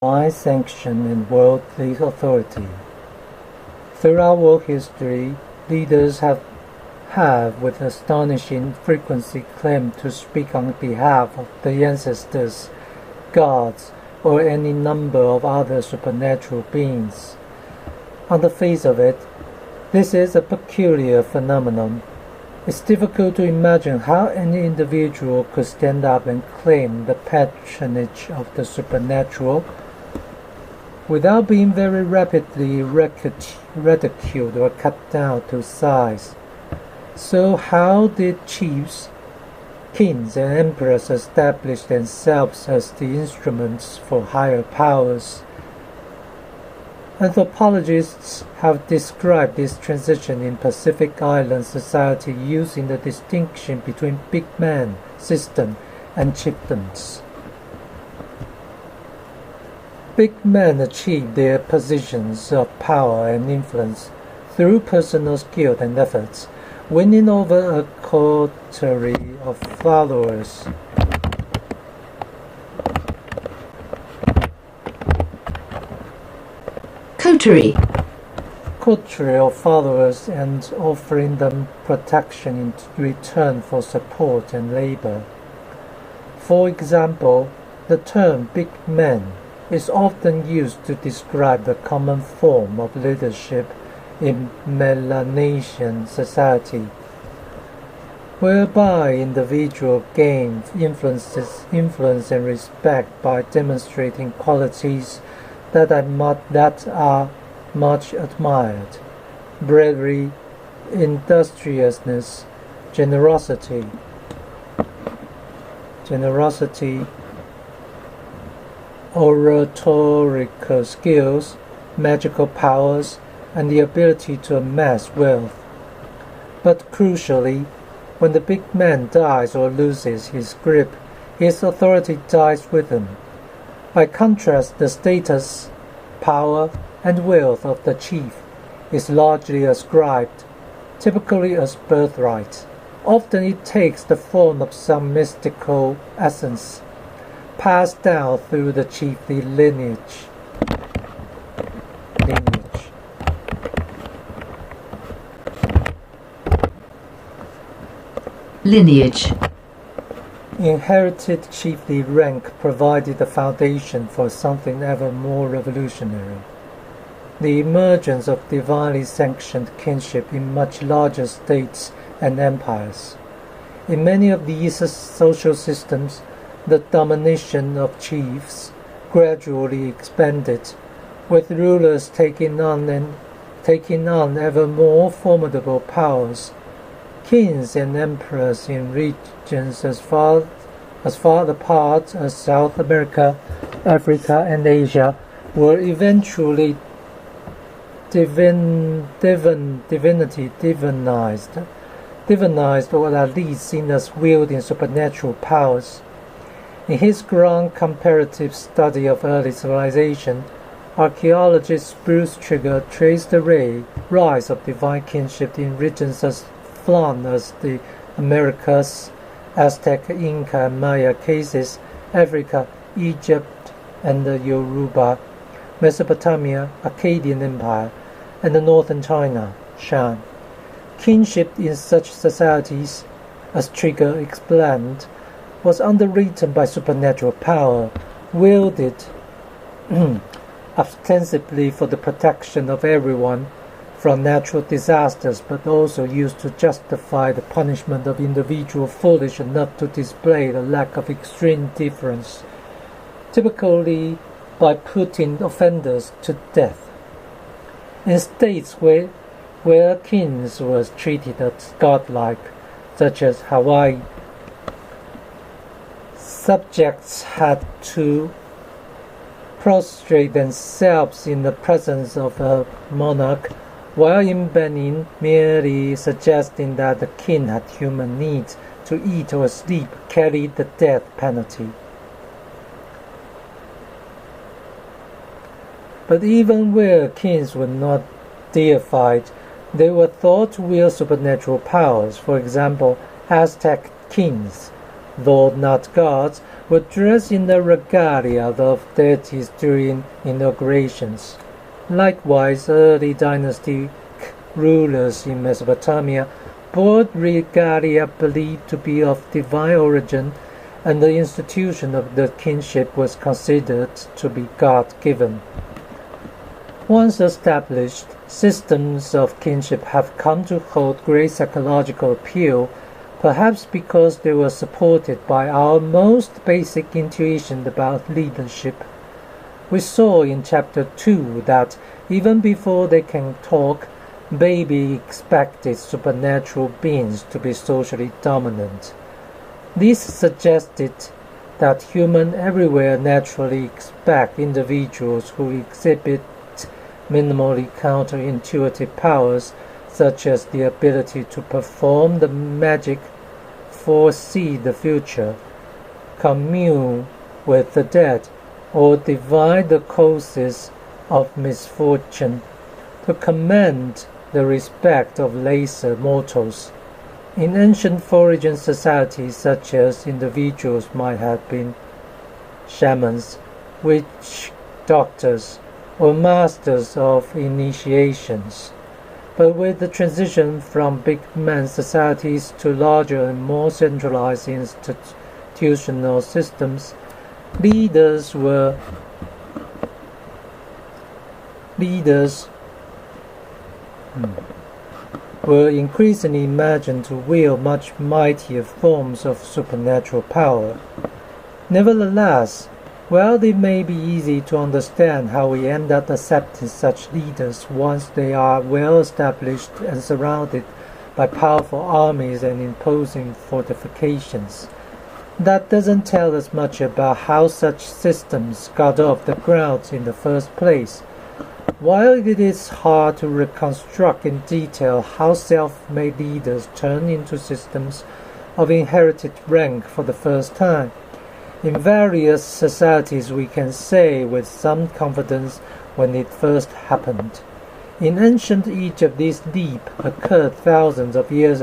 by sanction and worldly authority. Throughout world history, leaders have with astonishing frequency claimed to speak on behalf of the ancestors, gods, or any number of other supernatural beings. On the face of it, this is a peculiar phenomenon. It's difficult to imagine how any individual could stand up and claim the patronage of the supernatural without being very rapidly ridiculed or cut down to size. So how did chiefs, kings, and emperors establish themselves as the instruments for higher powers? Anthropologists have described this transition in Pacific Island society using the distinction between big man system and chieftains. Big men achieve their positions of power and influence through personal skill and efforts, winning over a coterie of followers. Coterie of followers, and offering them protection in return for support and labor. For example, the term big man is often used to describe the common form of leadership in Melanesian society, whereby individuals gain influence and respect by demonstrating qualities that are much admired: bravery, industriousness, generosity, oratorical skills, magical powers, and the ability to amass wealth. But crucially, when the big man dies or loses his grip, his authority dies with him. By contrast, the status, power, and wealth of the chief is largely ascribed, typically as birthright. Often it takes the form of some mystical essence, passed down through the chiefly lineage. Inherited chiefly rank provided the foundation for something ever more revolutionary: the emergence of divinely sanctioned kinship in much larger states and empires. In many of these social systems, the domination of chiefs gradually expanded, with rulers taking on ever more formidable powers. Kings and emperors in regions as far apart as South America, Africa, and Asia were eventually divinized, or at least seen as wielding supernatural powers. In his grand comparative study of early civilization, archaeologist Bruce Trigger traced the rise of divine kinship in regions as far as the Americas, Aztec, Inca, and Maya cases, Africa, Egypt, and the Yoruba, Mesopotamia, Akkadian Empire, and the northern China, Shan. Kinship in such societies, as Trigger explained, was underwritten by supernatural power, wielded ostensibly for the protection of everyone from natural disasters, but also used to justify the punishment of individuals foolish enough to display the lack of extreme difference, typically by putting offenders to death. In states where kings was treated as godlike, such as Hawaii, subjects had to prostrate themselves in the presence of a monarch, while in Benin, merely suggesting that the king had human needs to eat or sleep carried the death penalty. But even where kings were not deified, they were thought to wield supernatural powers. For example, Aztec kings though not gods, were dressed in the regalia of deities during inaugurations. Likewise, early dynastic rulers in Mesopotamia bore regalia believed to be of divine origin, and the institution of the kingship was considered to be God-given. Once established, systems of kingship have come to hold great psychological appeal, perhaps because they were supported by our most basic intuition about leadership. We saw in Chapter 2 that even before they can talk, baby expected supernatural beings to be socially dominant. This suggested that humans everywhere naturally expect individuals who exhibit minimally counterintuitive powers, such as the ability to perform the magic, foresee the future, commune with the dead, or divine the causes of misfortune, to command the respect of lesser mortals. In ancient foraging societies, such as individuals might have been shamans, witch doctors, or masters of initiations. But with the transition from big man societies to larger and more centralized institutional systems, leaders were increasingly imagined to wield much mightier forms of supernatural power. Nevertheless, while it may be easy to understand how we end up accepting such leaders once they are well established and surrounded by powerful armies and imposing fortifications, that doesn't tell us much about how such systems got off the ground in the first place. While it is hard to reconstruct in detail how self-made leaders turn into systems of inherited rank for the first time, in various societies we can say with some confidence when it first happened. In ancient Egypt this leap occurred thousands of years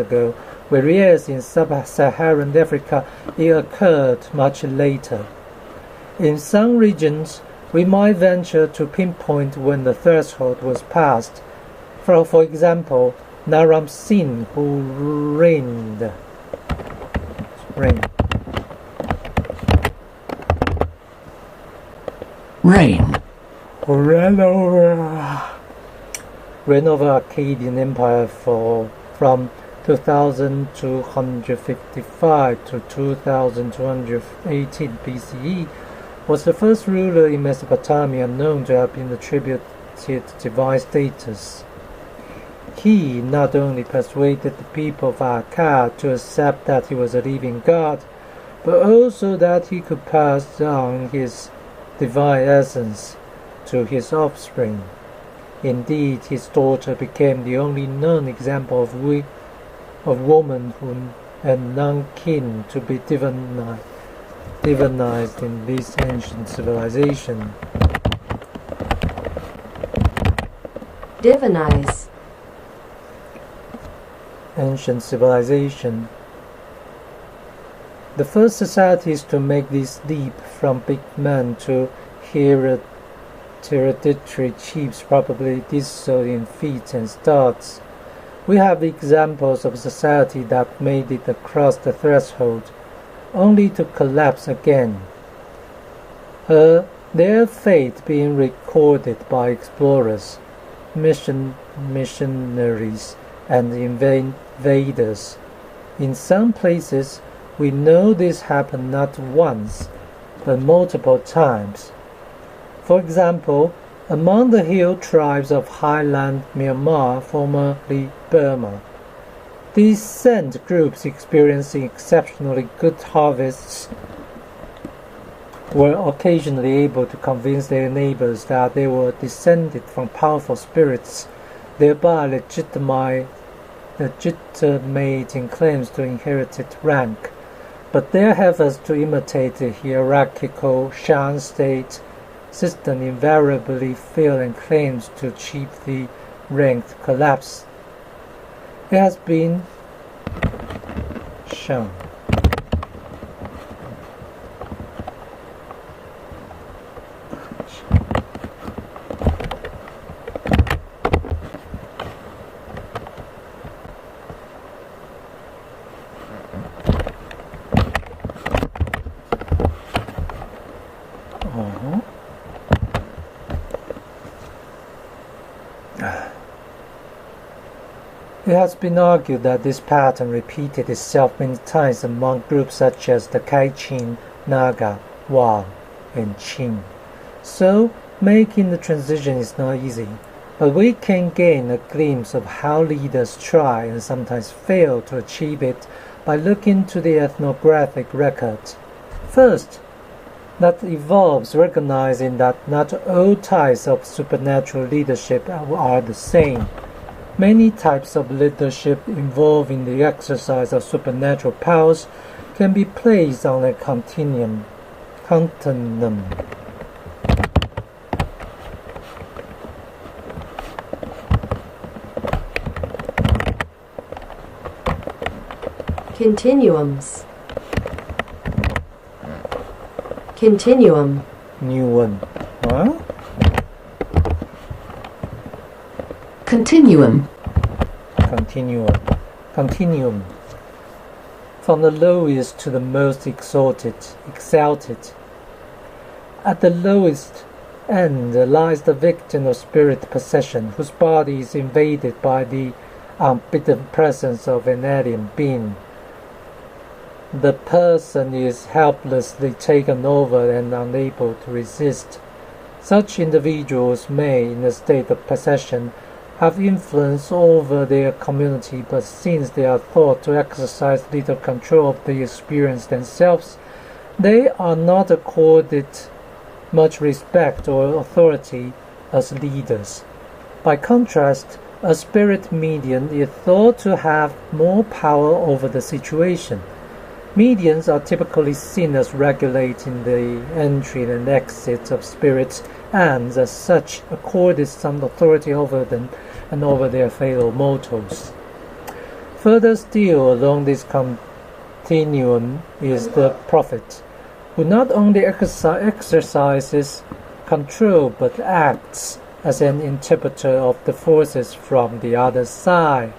whereas in sub-Saharan Africa it occurred much later. In some regions we might venture to pinpoint when the threshold was passed. For example, Naram Sin, who reigned. Ran over Akkadian Empire from 2255 to 2218 BCE, was the first ruler in Mesopotamia known to have been attributed divine status. He not only persuaded the people of Akkad to accept that he was a living god, but also that he could pass on his divine essence to his offspring. Indeed, his daughter became the only known example of woman who had non-kin to be divinized in this ancient civilization. Divinize. Ancient civilization. The first societies to make this leap from big men to hereditary chiefs probably did so in feet and starts. We have examples of society that made it across the threshold, only to collapse again, their fate being recorded by explorers, missionaries, and invaders. In some places, we know this happened not once, but multiple times. For example, among the hill tribes of highland Myanmar, formerly Burma, descent groups experiencing exceptionally good harvests were occasionally able to convince their neighbors that they were descended from powerful spirits, thereby legitimating claims to inherited rank. But their efforts to imitate the hierarchical Shan state system invariably fail and claims to achieve the ranked collapse. It has been shown It has been argued that this pattern repeated itself many times among groups such as the Kachin, Naga, Wang, and Qing. So, making the transition is not easy, but we can gain a glimpse of how leaders try and sometimes fail to achieve it by looking to the ethnographic record. First, that involves recognizing that not all types of supernatural leadership are the same. Many types of leadership involving the exercise of supernatural powers can be placed on a continuum. Continuum. Continuums. Continuum. New one. Huh? Continuum. Continuum. Continuum. From the lowest to the most exalted. At the lowest end lies the victim of spirit possession, whose body is invaded by the unbidden presence of an alien being. The person is helplessly taken over and unable to resist. Such individuals may, in a state of possession, have influence over their community, but since they are thought to exercise little control of the experience themselves, they are not accorded much respect or authority as leaders. By contrast, a spirit medium is thought to have more power over the situation. Mediums are typically seen as regulating the entry and exit of spirits, and as such accorded some authority over them and over their fellow mortals. Further still along this continuum is the prophet, who not only exercises control but acts as an interpreter of the forces from the other side.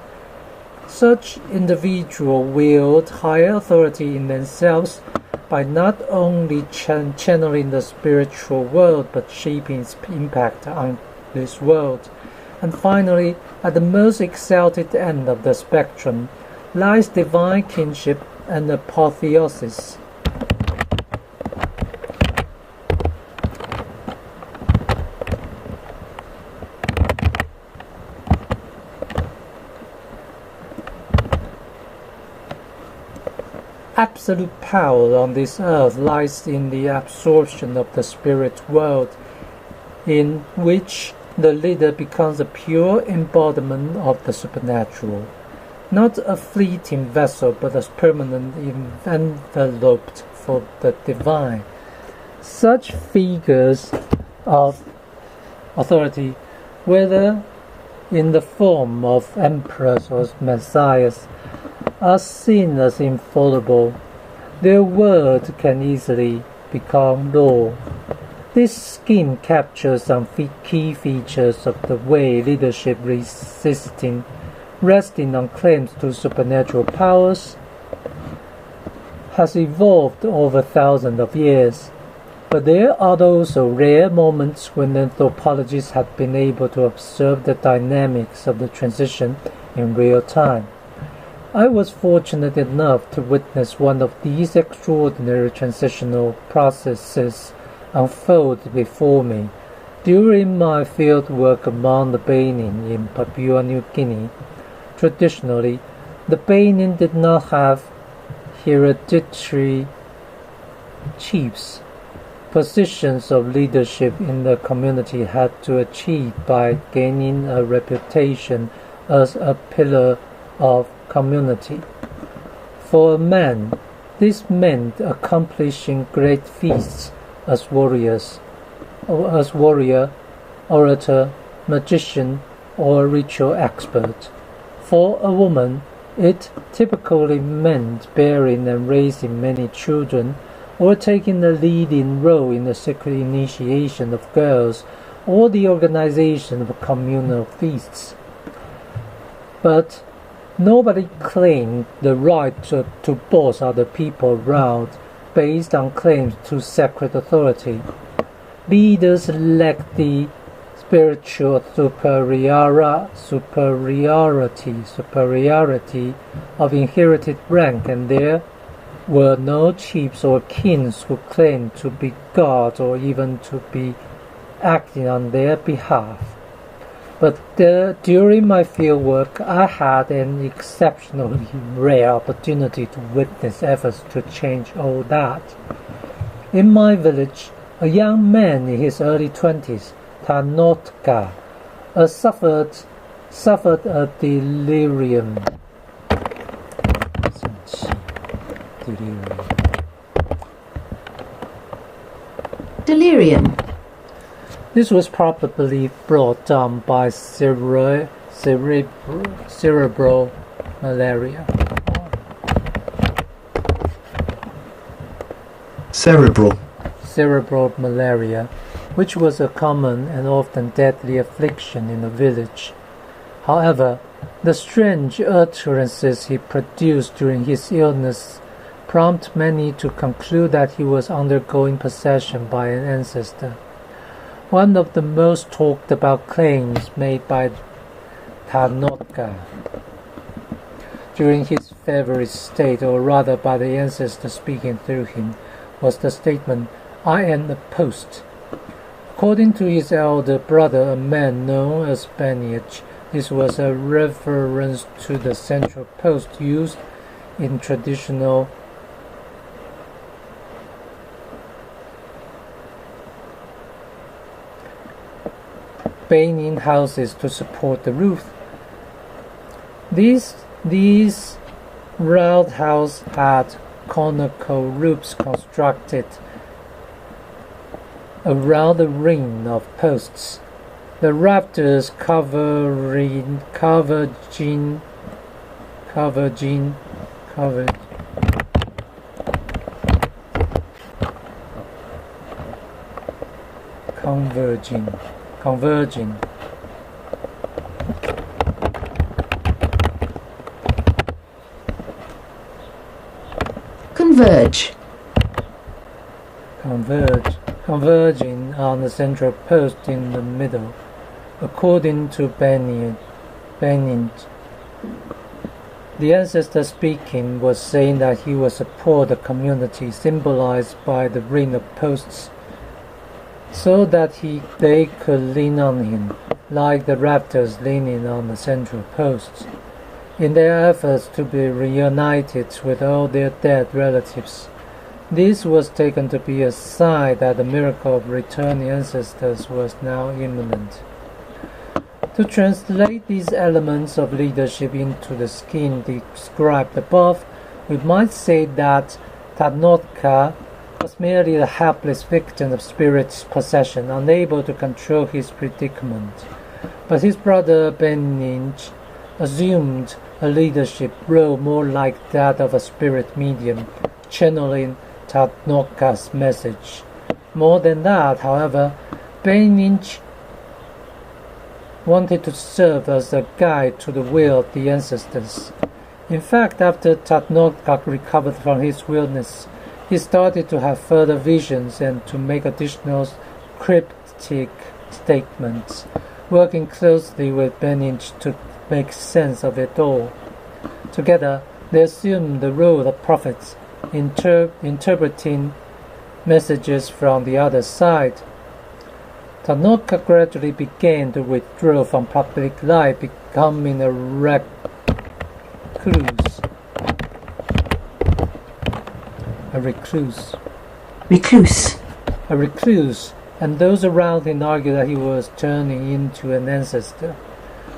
Such individuals wield higher authority in themselves by not only channeling the spiritual world but shaping its impact on this world. And finally, at the most exalted end of the spectrum lies divine kinship and apotheosis. Absolute power on this earth lies in the absorption of the spirit world, in which the leader becomes a pure embodiment of the supernatural, not a fleeting vessel, but as permanent enveloped for the divine. Such figures of authority, whether in the form of emperors or messiahs, are seen as infallible. Their word can easily become law. This scheme captures some key features of the way leadership resting on claims to supernatural powers has evolved over thousands of years. But there are also rare moments when anthropologists have been able to observe the dynamics of the transition in real time. I was fortunate enough to witness one of these extraordinary transitional processes unfold before me during my field work among the Benin in Papua New Guinea. Traditionally, the Benin did not have hereditary chiefs. Positions of leadership in the community had to achieve by gaining a reputation as a pillar of community. For a man, this meant accomplishing great feats as warrior, orator, magician, or ritual expert. For a woman, it typically meant bearing and raising many children, or taking a leading role in the sacred initiation of girls, or the organization of communal feasts. But nobody claimed the right to boss other people around based on claims to sacred authority. Leaders lacked the spiritual superiority of inherited rank, and there were no chiefs or kings who claimed to be gods or even to be acting on their behalf. But during my fieldwork, I had an exceptionally rare opportunity to witness efforts to change all that. In my village, a young man in his early 20s, Tanotka, suffered a delirium. Delirium. This was probably brought on by cerebral malaria. Cerebral malaria, which was a common and often deadly affliction in the village. However, the strange utterances he produced during his illness prompt many to conclude that he was undergoing possession by an ancestor. One of the most talked about claims made by Tanotka during his feverish state, or rather by the ancestor speaking through him, was the statement, "I am the post." According to his elder brother, a man known as Spanish, this was a reference to the central post used in traditional Benin houses to support the roof. These round houses had conical roofs constructed around the ring of posts, the rafters converging converging on the central post in the middle. According to Benin, the ancestor speaking was saying that he would support the community symbolized by the ring of posts, so that they could lean on him, like the rafters leaning on the central posts, in their efforts to be reunited with all their dead relatives. This was taken to be a sign that the miracle of returning ancestors was now imminent. To translate these elements of leadership into the scheme described above, we might say that Tanotka was merely a helpless victim of spirit possession, unable to control his predicament. But his brother Beninch assumed a leadership role more like that of a spirit medium, channeling Tanotka's message. More than that, however, Beninch wanted to serve as a guide to the will of the ancestors. In fact, after Tanotka recovered from his illness, he started to have further visions and to make additional cryptic statements, working closely with Beninch to make sense of it all. Together, they assumed the role of prophets, interpreting messages from the other side. Tanotka gradually began to withdraw from public life, becoming a recluse, and those around him argued that he was turning into an ancestor,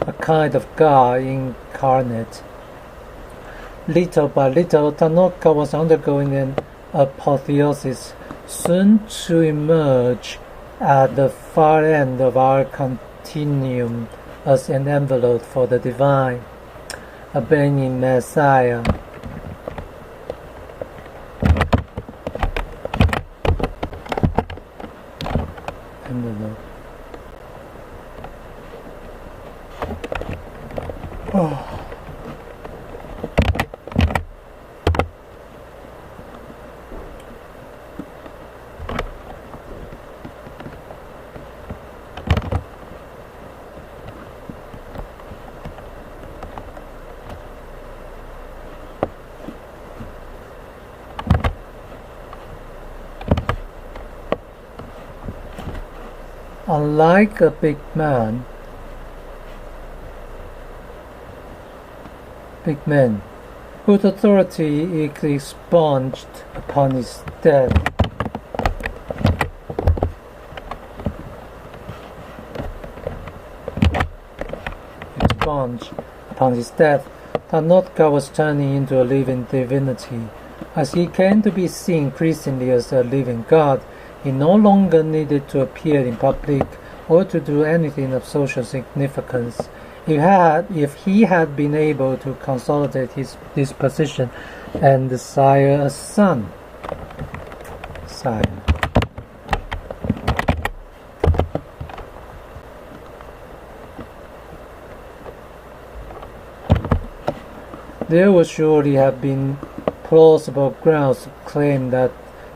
a kind of God incarnate. Little by little, Tanotka was undergoing an apotheosis, soon to emerge at the far end of our continuum as an envelope for the divine, a Benin Messiah. Envelope. Oh. Unlike a big man, whose authority is expunged upon his death, Tanoka was turning into a living divinity. As he came to be seen increasingly as a living god, he no longer needed to appear in public or to do anything of social significance. If he had been able to consolidate this position and sire a son. There would surely have been plausible grounds to claim that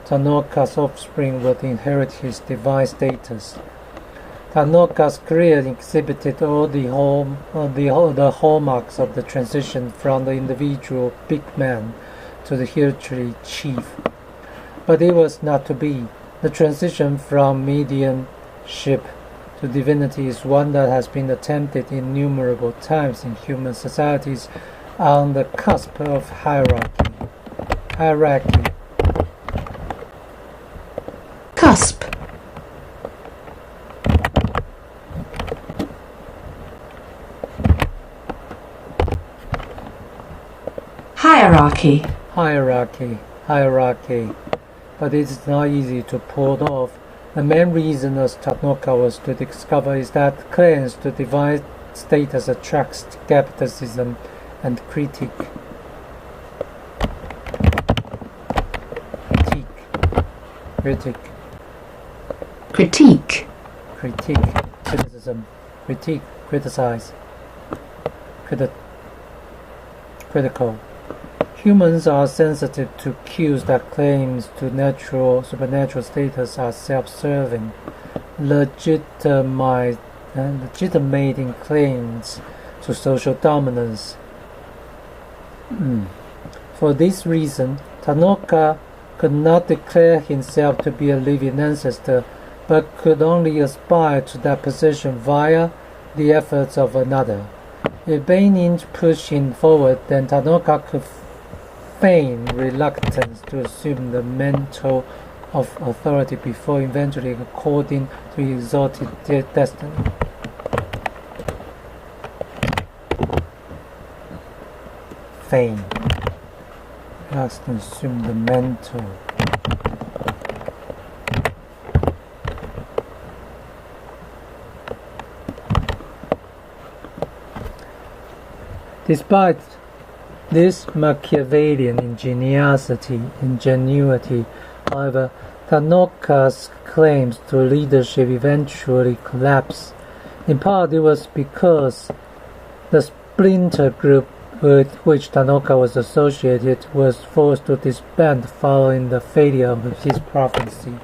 Tanoka's offspring would inherit his divine status. Tanoka's career exhibited all the hallmarks of the transition from the individual big man to the hereditary chief. But it was not to be. The transition from mediumship to divinity is one that has been attempted innumerable times in human societies on the cusp of hierarchy. Cusp. Hierarchy. But it is not easy to pull off. The main reason, as Tanoka was to discover, is that claims to divine status attracts skepticism and criticism. Critical. Humans are sensitive to cues that claims to supernatural status are self-serving, legitimating claims to social dominance. For this reason, Tanoka could not declare himself to be a living ancestor, but could only aspire to that position via the efforts of another. If Benin pushed him forward, then Tanoka could feign reluctance to assume the mantle of authority before eventually according to his exalted destiny. Feign. Reluctance to assume the mantle. Despite this Machiavellian ingenuity, however, Tanoka's claims to leadership eventually collapsed. In part, it was because the splinter group with which Tanoka was associated was forced to disband following the failure of his prophecy.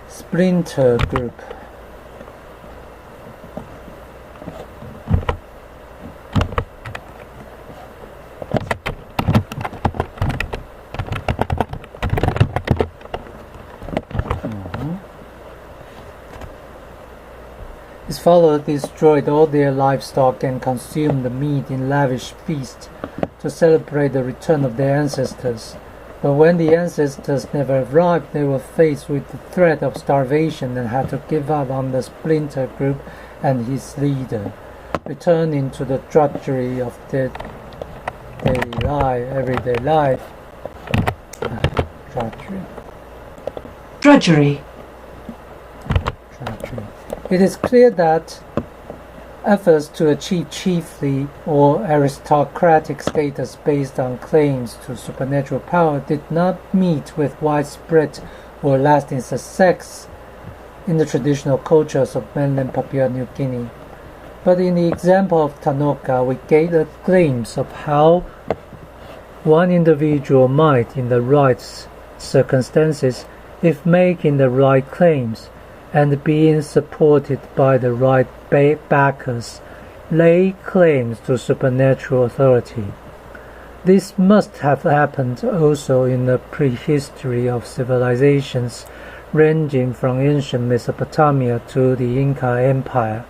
Splinter group. His followers destroyed all their livestock and consumed the meat in lavish feasts to celebrate the return of their ancestors. But when the ancestors never arrived, they were faced with the threat of starvation and had to give up on the splinter group and his leader, returning to the drudgery of their everyday life. Drudgery. It is clear that efforts to achieve chiefly or aristocratic status based on claims to supernatural power did not meet with widespread or lasting success in the traditional cultures of mainland Papua New Guinea. But in the example of Tanoka, we get a glimpse of how one individual might, in the right circumstances, if making the right claims, and being supported by the right backers, lay claims to supernatural authority. This must have happened also in the prehistory of civilizations ranging from ancient Mesopotamia to the Inca Empire.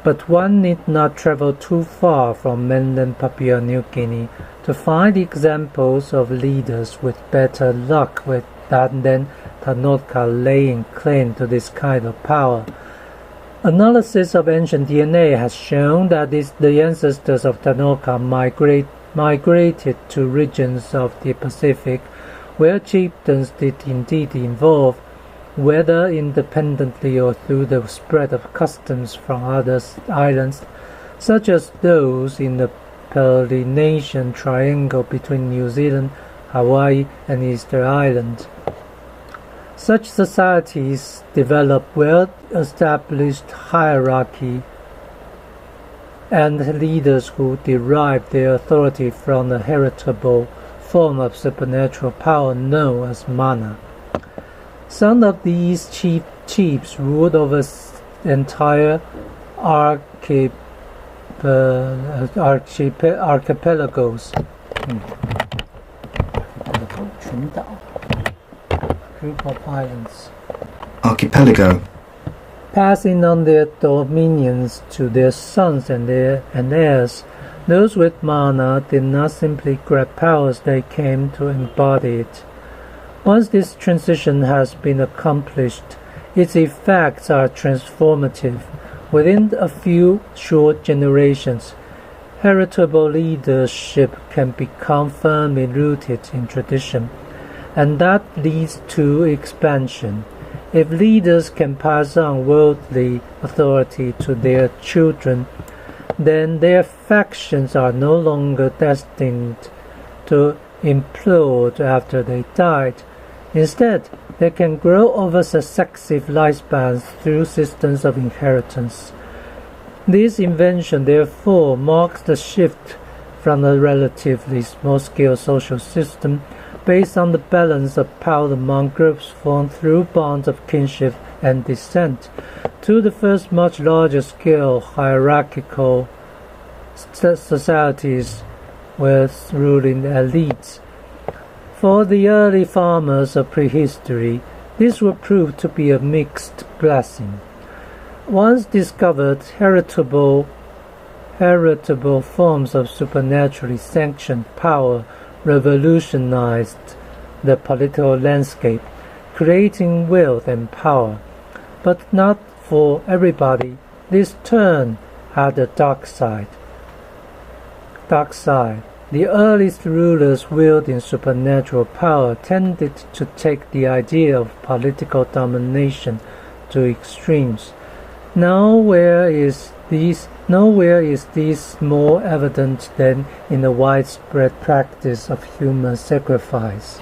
But one need not travel too far from mainland Papua New Guinea to find examples of leaders with better luck than Tanoka laying claim to this kind of power. Analysis of ancient DNA has shown that the ancestors of Tanoka migrated to regions of the Pacific where chieftains did indeed evolve, whether independently or through the spread of customs from other islands, such as those in the Polynesian Triangle between New Zealand, Hawaii, and Easter Island. Such societies develop well-established hierarchy and leaders who derive their authority from a heritable form of supernatural power known as mana. Some of these chiefs ruled over entire archipelagos. Group of islands. Archipelago. Passing on their dominions to their sons and heirs. Those with mana did not simply grab powers, they came to embody it. Once this transition has been accomplished, its effects are transformative. Within a few short generations, heritable leadership can become firmly rooted in tradition, and that leads to expansion. If leaders can pass on worldly authority to their children, then their factions are no longer destined to implode after they died. Instead, they can grow over successive lifespans through systems of inheritance. This invention, therefore, marks the shift from a relatively small-scale social system based on the balance of power among groups formed through bonds of kinship and descent, to the first much larger-scale hierarchical societies with ruling elites. For the early farmers of prehistory, this would prove to be a mixed blessing. Once discovered, heritable forms of supernaturally sanctioned power revolutionized the political landscape, creating wealth and power. But not for everybody. This turn had a dark side. The earliest rulers wielding supernatural power tended to take the idea of political domination to extremes. Nowhere is this more evident than in the widespread practice of human sacrifice.